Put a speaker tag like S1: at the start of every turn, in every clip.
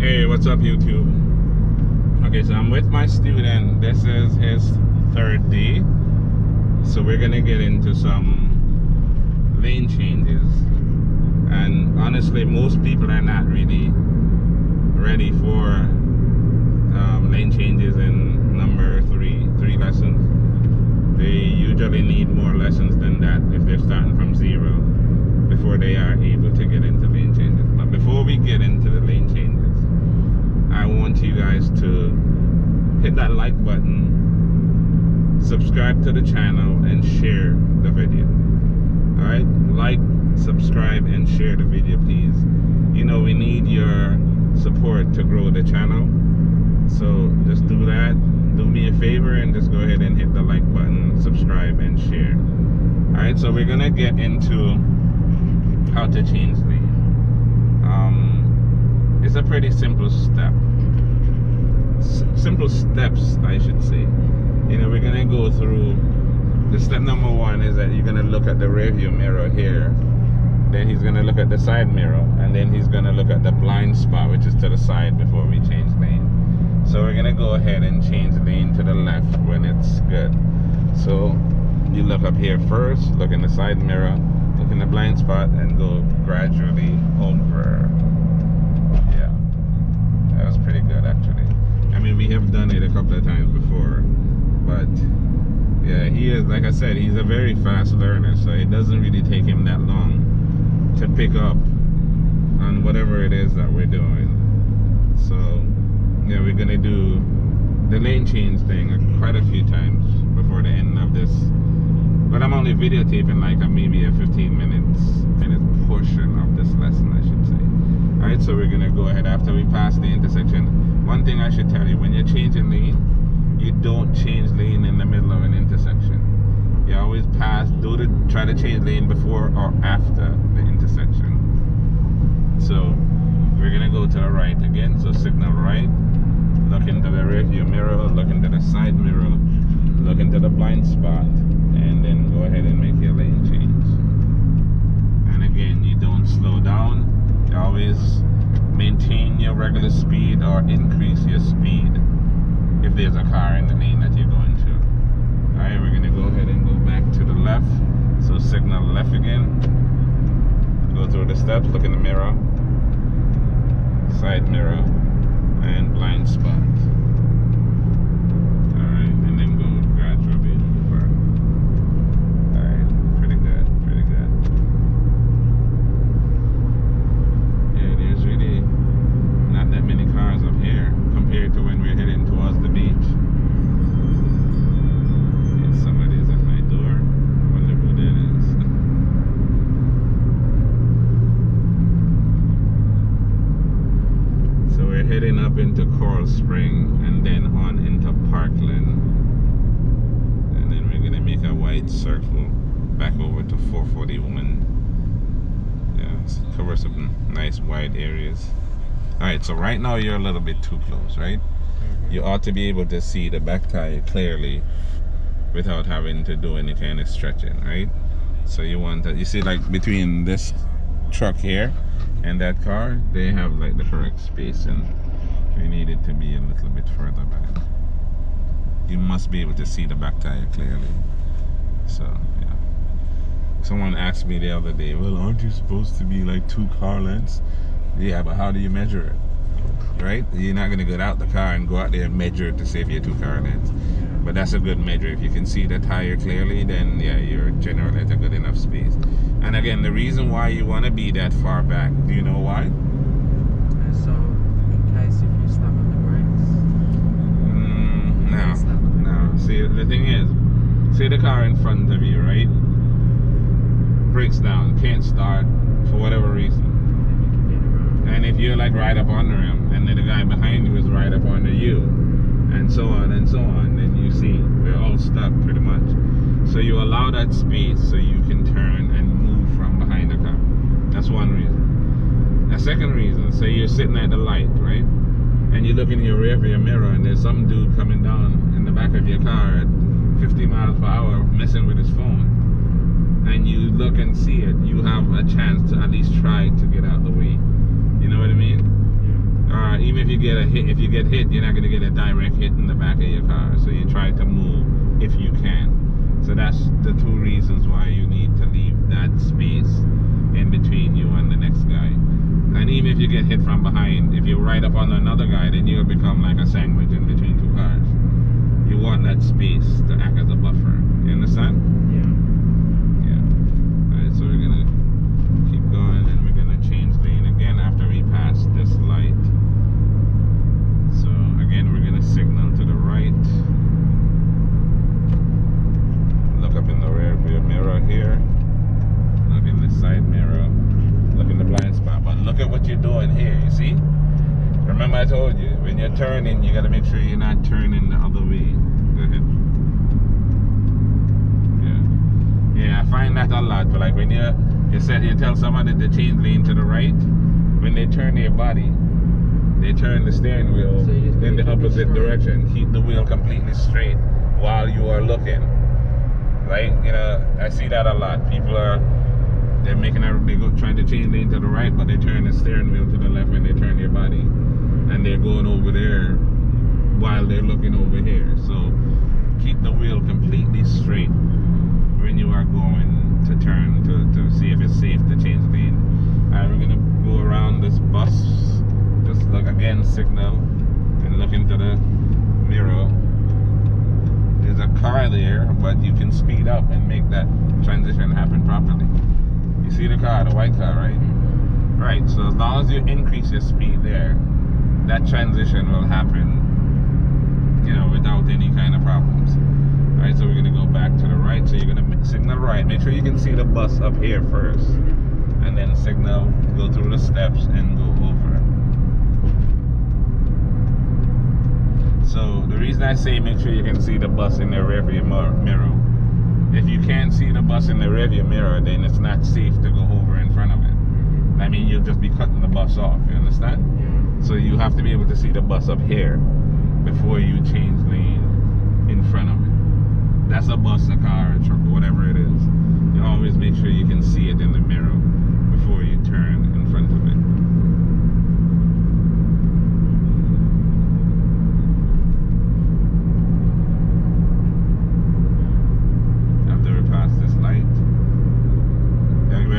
S1: Hey, what's up, YouTube? Okay, so I'm with my student. This is his third day. So we're gonna get into some lane changes. And honestly, most people are not really ready for lane changes in number three lessons. They usually need more lessons than that if they're starting from zero before they are able to get into lane changes. But before we get into the lane changes, I want you guys to hit that like button, subscribe to the channel, and share the video. Alright? Like, subscribe, and share the video, please. You know, we need your support to grow the channel. So just do that. Do me a favor and just go ahead and hit the like button, subscribe, and share. Alright, so we're gonna get into how to change lane. It's a pretty simple step. Simple steps, I should say. You know, we're gonna go through. The step number one is that you're gonna look at the rear view mirror here. Then he's gonna look at the side mirror, and then he's gonna look at the blind spot, which is to the side, before we change lane. So we're gonna go ahead and change lane to the left when it's good. So you look up here first, look in the side mirror, look in the blind spot, and go gradually over. Yeah, that was pretty good actually. I mean, we have done it a couple of times before, but yeah, he is, like I said, he's a very fast learner, so it doesn't really take him that long to pick up on whatever it is that we're doing. So yeah, we're gonna do the lane change thing quite a few times before the end of this, but I'm only videotaping like maybe a 15 minute portion of this lesson, I should say. Alright, so we're gonna go ahead after we pass the intersection. One thing I should tell you, when you're changing lane, you don't change lane in the middle of an intersection. You always pass, try to change lane before or after the intersection. So we're gonna go to the right again, so signal right, look into the rear view mirror, look into the side mirror, look into the blind spot, and then go ahead and make your lane change. And again, you don't slow down, you always maintain your regular speed or increase your speed if there's a car in the lane that you're going to. Alright, we're gonna go ahead and go back to the left. So signal left again. Go through the steps, look in the mirror, side mirror, and blind spot. Alright, and then go gradually over. Alright, pretty good, pretty good. Yeah, there's really not that many cars up here compared to when we're heading towards the beach. Yeah, somebody's at my door. I wonder who that is. So we're heading up into Coral Spring and then on into Parkland. And then we're gonna make a wide circle back over to 441. Yeah, cover some nice wide areas. Alright, so right now you're a little bit too close, right? You ought to be able to see the back tire clearly without having to do any kind of stretching, right? So you want to, you see, like between this truck here and that car, they have like the correct space, and we need it to be a little bit further back. You must be able to see the back tire clearly. So yeah. Someone asked me the other day, well, aren't you supposed to be like 2 car lengths? Yeah, but how do you measure it? Right? You're not going to get out the car and go out there and measure it to see if you're 2 car lengths. But that's a good measure. If you can see the tire clearly, then yeah, you're generally at a good enough space. And again, the reason why you want to be that far back, do you know why?
S2: So, in case if you stop on the brakes?
S1: No. See, the thing is, say the car in front of you, right? Breaks down, can't start for whatever reason. And if you're like right up under him, and then the guy behind you is right up under you, and so on and so on, then you see we're all stuck pretty much. So you allow that space so you can turn and move from behind the car. That's one reason. A second reason, say you're sitting at the light, right? And you look in your rear view mirror, and there's some dude coming down in the back of your car at 50 miles per hour messing with his phone. And you look and see it, you have a chance to at least try to get out of the way. You know what I mean? Yeah. Even you get a hit, if you get hit, you're not gonna get a direct hit in the back of your car. So you try to move if you can. So that's the two reasons why you need to leave that space in between you and the next guy. And even if you get hit from behind, if you ride up on another guy, then you'll become like a sandwich in between two cars. You want that space to act as a buffer. You understand?
S2: Yeah.
S1: Alright, so we're gonna keep going and we're gonna change lane again after we pass this light. So again, we're gonna signal to the right. Look up in the rear view mirror here. Look in the side mirror. Look in the blind spot. But look at what you're doing here, you see? Remember I told you, when you're turning, you gotta make sure you're not turning the other way. Go ahead. Yeah, I find that a lot. But like when you tell somebody to change lane to the right, when they turn their body, they turn the steering wheel
S2: So
S1: in the opposite direction. Keep the wheel completely straight while you are looking. Right? You know, I see that a lot. People they're trying to change lane to the right, but they turn the steering wheel to the left when they turn their body, and they're going over there while they're looking over here. So keep the wheel completely straight when you are going to turn to see if it's safe to change lane. Alright, we're gonna go around this bus. Just look again, signal, and look into the mirror. There's a car there, but you can speed up and make that transition happen properly. You see the car, the white car, right? Right, so as long as you increase your speed there, that transition will happen, you know, without any kind of problems. Alright, so we're gonna go back to the right. So you're gonna signal right. Make sure you can see the bus up here first, and then signal, go through the steps and go over. So the reason I say make sure you can see the bus in the rearview mirror. If you can't see the bus in the rearview mirror, then it's not safe to go over in front of it. I mean, you'll just be cutting the bus off, you understand?
S2: Yeah.
S1: So you have to be able to see the bus up here before you change lane in front of it. That's a bus, a car, a truck, whatever it is. You always make sure you can see it in the mirror before you turn in front of it.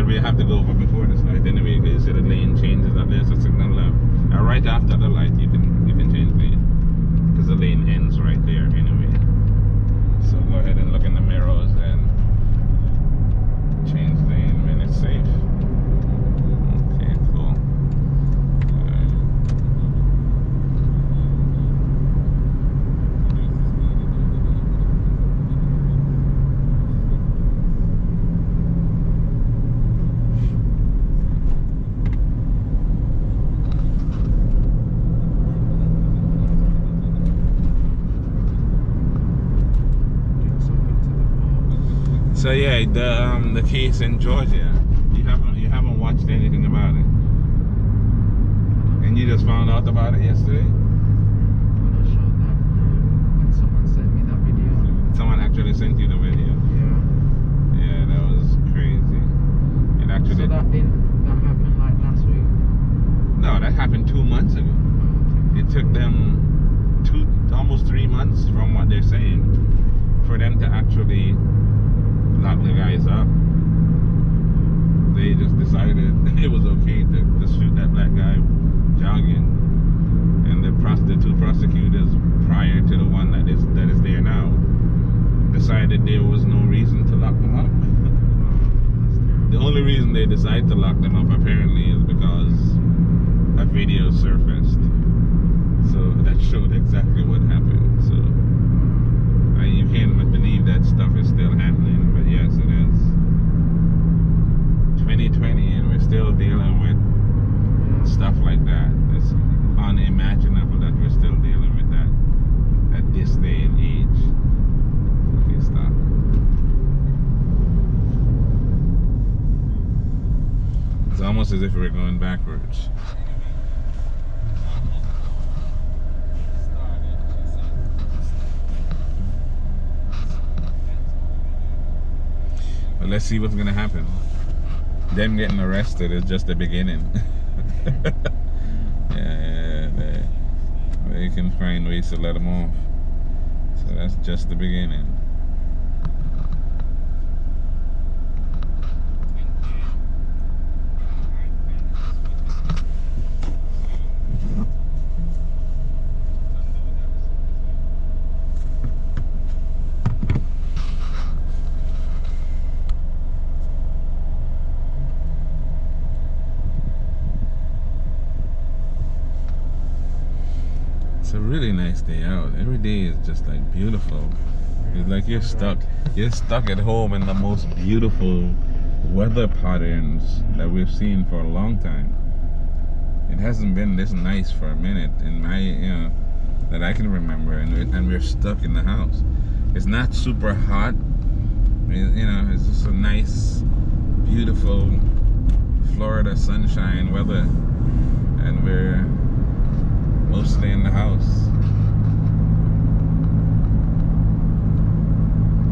S1: We have to go over before this light anyway, because you see the lane changes up there, so signal left. And right after the light you can change lane, because the lane ends right there anyway. So go ahead and look in the mirrors and change lane when it's safe. Okay, cool. So yeah, the case in Georgia, you haven't watched anything about it, and you just found out about it yesterday.
S2: When I showed that, when someone sent me that video.
S1: Someone actually sent you the video.
S2: Yeah.
S1: Yeah, that was crazy. It actually.
S2: So that happened like last week.
S1: No, that happened 2 months ago.
S2: Oh, okay.
S1: It took them almost 3 months from what they're saying for them to actually lock the guys up. They just decided it was okay to shoot that black guy jogging, and the two prosecutors prior to the one that is there now decided there was no reason to lock them up. The only reason they decided to lock them up apparently is because a video surfaced, so that showed exactly what happened. So you can't believe that stuff is still happening, but yes, it is. 2020 and we're still dealing with stuff like that. It's unimaginable that we're still dealing with that at this day and age. Okay, stop. It's almost as if we're going backwards. But let's see what's gonna happen. Them getting arrested is just the beginning. Yeah, they can find ways to let them off. So that's just the beginning. It's a really nice day out. Every day is just like beautiful. It's like you're stuck at home in the most beautiful weather patterns that we've seen for a long time. It hasn't been this nice for a minute in my, that I can remember, and we're stuck in the house. It's not super hot, it's just a nice, beautiful Florida sunshine weather, and we're mostly in the house.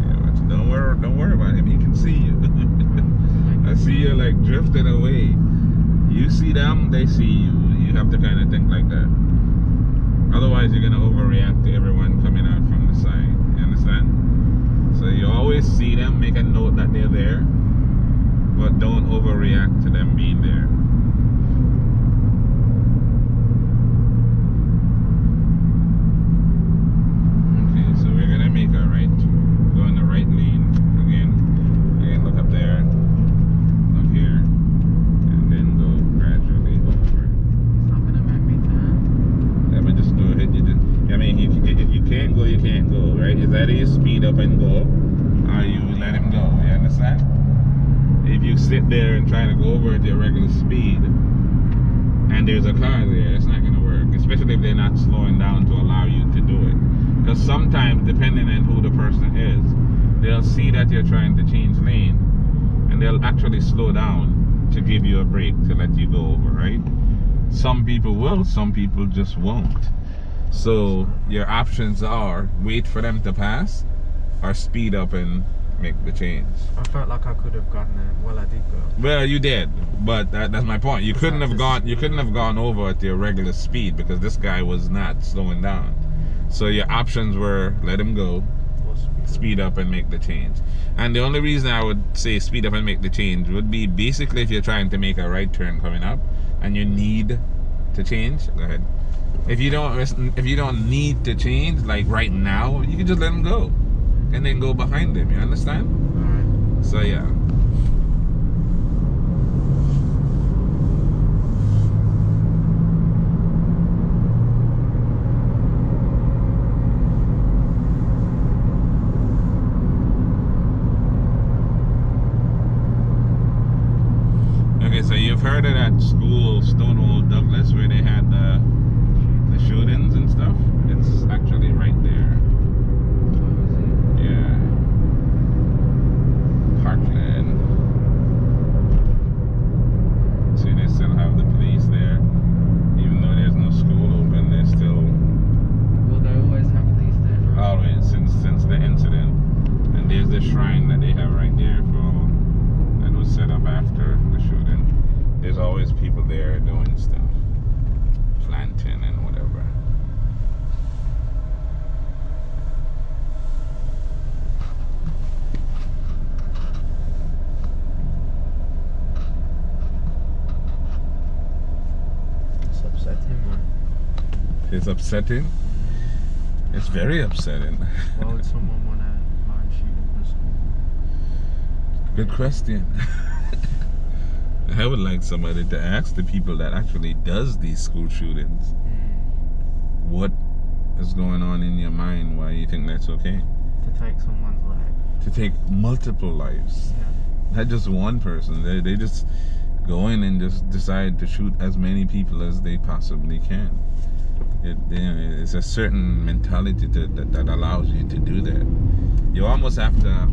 S1: Yeah, but don't worry about him. He can see you. I see you like drifting away. You see them, they see you. You have to kind of think like that. Otherwise, you're gonna overreact to everyone coming out from the side. You understand? So you always see them, make a note that they're there, but don't overreact to them being there. Make a right, go in the right lane again, look up there, look here, and then go gradually over.
S2: It's not gonna make me turn.
S1: Yeah, but just go ahead. If you can't go, you can't go, right? Is that you speed up and go, or you let him go? You understand? If you sit there and try to go over at your regular speed, and there's a car there, it's not gonna work. Especially if they're not slowing down to allow you to do it. Because sometimes, depending on who the person is, they'll see that you're trying to change lane, and they'll actually slow down to give you a break to let you go over, right? Some people will, some people just won't. So your options are wait for them to pass, or speed up and make the change.
S2: I felt like I could have gone there. Well, I did go.
S1: Well, you did, but that's my point. You couldn't have gone. You couldn't have gone over at your regular speed because this guy was not slowing down. So your options were let him go, speed up and make the change. And the only reason I would say speed up and make the change would be basically if you're trying to make a right turn coming up and you need to change, go ahead. If you don't need to change, like right now, you can just let him go and then go behind him, you understand?
S2: Alright.
S1: So yeah. So you've heard of that school, Stonewall Douglas, where they had the shootings and stuff? It's actually right there. Yeah. Parkland. See, they still have the police there. Even though there's no school open, they're still...
S2: Well, they always have police there, right?
S1: Always, since the incident. And there's the shrine that they have right there that was set up after the shooting. There's always people there doing stuff, planting and whatever.
S2: It's upsetting, man.
S1: It's upsetting? It's very upsetting.
S2: Why would someone want to line shoot up a school?
S1: Good question. I would like somebody to ask the people that actually does these school shootings, what is going on in your mind, why you think that's okay?
S2: To take someone's life.
S1: To take multiple lives.
S2: Yeah.
S1: Not just one person. They just go in and just decide to shoot as many people as they possibly can. It's a certain mentality that allows you to do that. You almost have to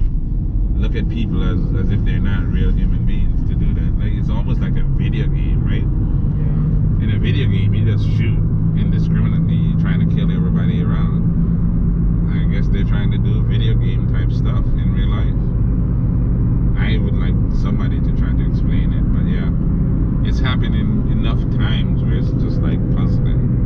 S1: look at people as if they're not real human beings to do that. Like, it's almost like a video game, right?
S2: Yeah.
S1: In a video game, you just shoot indiscriminately. You're trying to kill everybody around. I guess they're trying to do video game type stuff in real life. I would like somebody to try to explain it, but yeah, it's happening enough times where it's just like puzzling.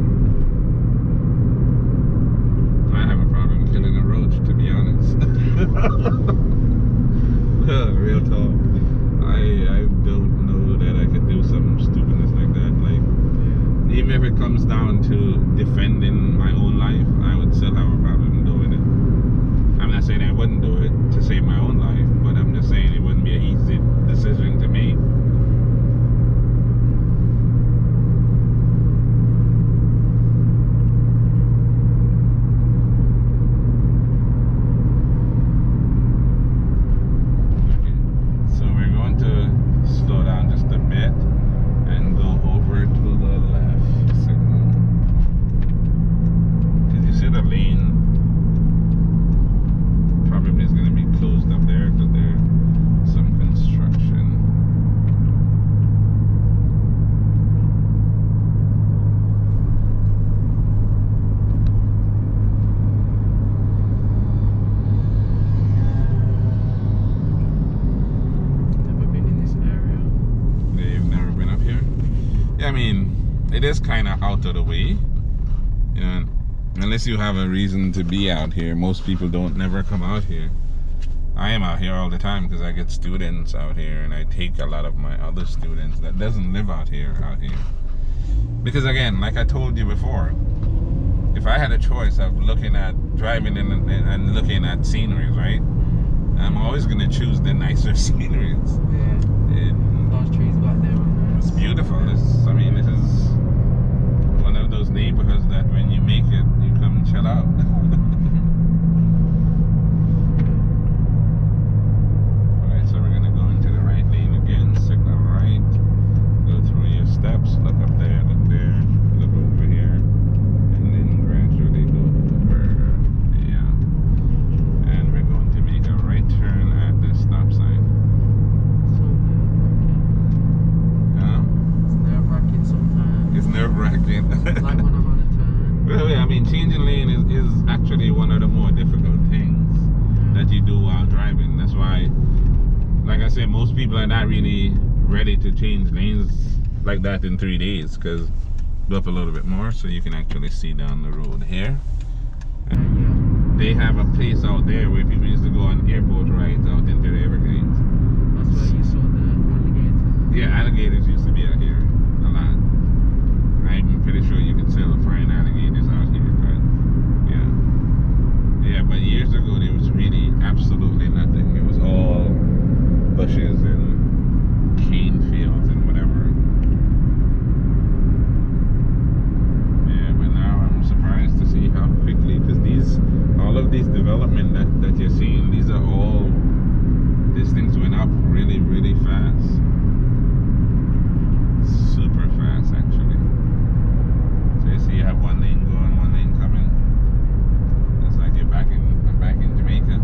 S1: if it comes down to defending my own life, I would still have a problem doing it. I'm not saying I wouldn't do it to save my own life, but I'm just saying it wouldn't be an easy decision to make. So we're going to slow down just a bit and go over to the left signal. Did you see the lane? Probably is going to be closed up there because there's some construction.
S2: Never been in this area.
S1: They've never been up here. Yeah, I mean, it is kind of out of the way, you know. Unless you have a reason to be out here, most people don't never come out here. I am out here all the time because I get students out here, and I take a lot of my other students that doesn't live out here. Because again, like I told you before, if I had a choice of looking at driving in and looking at sceneries, right? I'm always gonna choose the nicer sceneries.
S2: Yeah. Those trees back there are nice.
S1: It's beautiful. This is one of those neighborhoods that when you make it, you come chill out. Alright, so we're gonna go into the right lane again, signal right, go through your steps, look up there, look over here, and then gradually go over. Yeah. And we're going to make a right turn at the stop sign.
S2: So nerve-wracking.
S1: Huh?
S2: It's nerve-wracking sometimes.
S1: It's nerve-wracking.
S2: Like when I'm on a turn.
S1: Well, yeah, I mean, changing lane is actually one of the more difficult things that you do while driving. That's why, like I said, most people are not really ready to change lanes like that in 3 days, because go up a little bit more so you can actually see down the road here. They have a place out there where people used to go on airport rides out into the Everglades.
S2: That's where you saw the alligator.
S1: Yeah, alligators used to be out here a lot. I'm pretty sure you can still find alligators out here, but yeah, but years ago there was really absolutely nothing. It was all bushes and cane fields and whatever. Yeah, but now I'm surprised to see how quickly, because all of these development that you're seeing, these things went up really, really fast. Super fast, actually. So you see you have one lane going, one lane coming. It's like I'm back in Jamaica.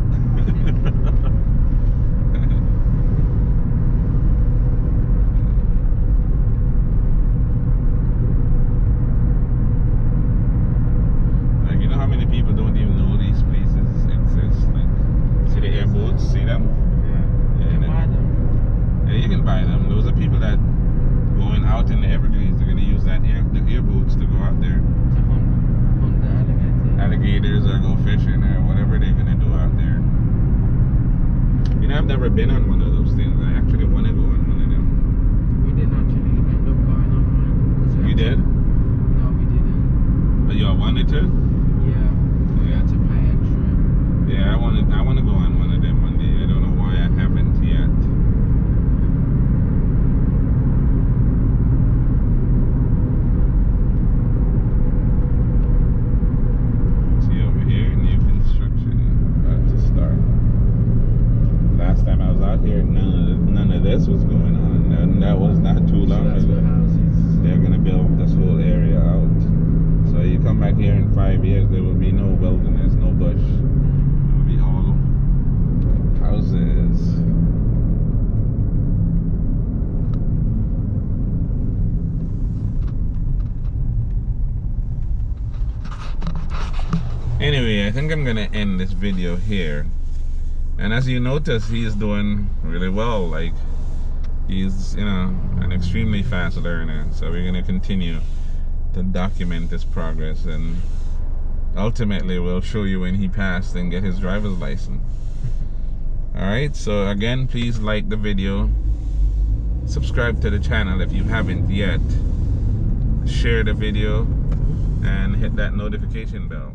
S1: Like, you know how many people don't even know these places exist? Like, see the airboats? See them?
S2: Yeah. You can buy them.
S1: Yeah, you can buy them. Those are people that going out in the Everglades. They're gonna use the airboats to go out there.
S2: To hunt the alligator.
S1: Alligators, or go fishing, or whatever they're gonna do out there. You know, I've never been on one of those things. I actually want to go on one of them.
S2: We didn't actually end up going on one.
S1: You did?
S2: No, we didn't.
S1: But y'all wanted to?
S2: Yeah. We had to pay extra.
S1: Yeah, I want to go on one of them one day. I don't know why I haven't yet. See over here, new construction about to start. Last time I was out here, none of this was going on. And that was not too long
S2: So that's
S1: ago.
S2: where houses.
S1: They're gonna build this whole area out. So you come back here in 5 years, there will be no wilderness, no bush. It will be all houses. Anyway, I think I'm gonna end this video here. And as you notice, he's doing really well. Like, he's, you know, an extremely fast learner. So we're gonna continue to document this progress, and ultimately we'll show you when he passed and get his driver's license. Alright, so again, please like the video, subscribe to the channel if you haven't yet, share the video, and hit that notification bell.